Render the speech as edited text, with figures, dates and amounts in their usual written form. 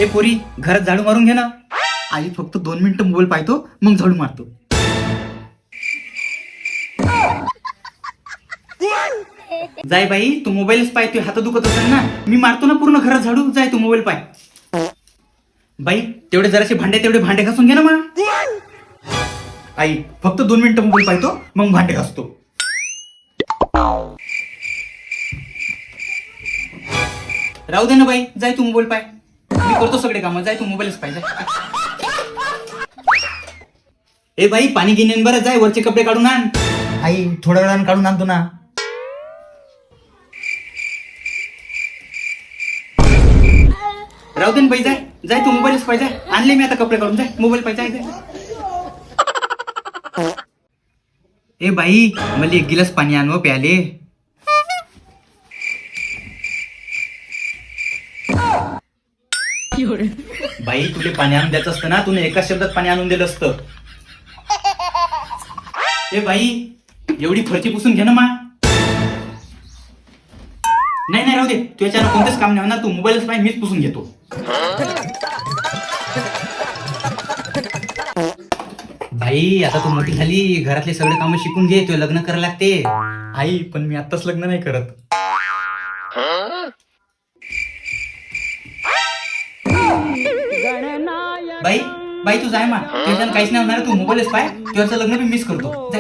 ए पोरी, घरात झाडू मारून घे ना. आई फक्त 2 मिनिटं मोबाईल पाहतो, मग झाडू मारतो. जाय बाई, तू मोबाईलच पाहतोय, हात दुखत असेल ना. मी मारतो ना पूर्ण घरात झाडू. जाय तू मोबाईल पाय. बाई तेवढे जराशे तेवढे भांडे घासून घे ना मग. आई फक्त 2 मिनिटं मोबाईल पाहतो, मग भांडे घासतो. राहू दे ना बाई, जाय तू मोबाईल पाय. मी करतो सगळे काम. जाय तू मोबाईलच पाय. ए बाई, पाणी घेऊन बरं. जाय वरचे कपडे काढून आण. आई थोड्या वेळानं काढून आणतो ना. राहू दे ना बाई, जाय जाय तू मोबाईलच पाहिजे. आणले मी आता कपडे काढून. जाय मोबाईल पाहिजे. ए बाई, मला 1 गिलास पाणी आणव प्याले. बाई तुले पाणी आणून द्यायचं असतं ना, तुने एका शब्दात पाणी आणून दिलं असतं. ए बाई, एवढी फरची पुसून घे ना मा. नाही राहू दे, तू याच्यानं कोणतेच काम नाही होणार. तू मोबाईलच पाहिजे, मीच पुसून घेतो. बाई आता तू मोठी झाली, घरातले सगळे काम शिकून घे. तुला लग्न करायला लागते. आई पण मी आताच लग्न नाही करत. बाई बाई तू जाय मा, तुझ्यानं काहीच नाही होणार. तू मोबाईलच पाय. तुझ्याचं लग्न मी मिस करतो.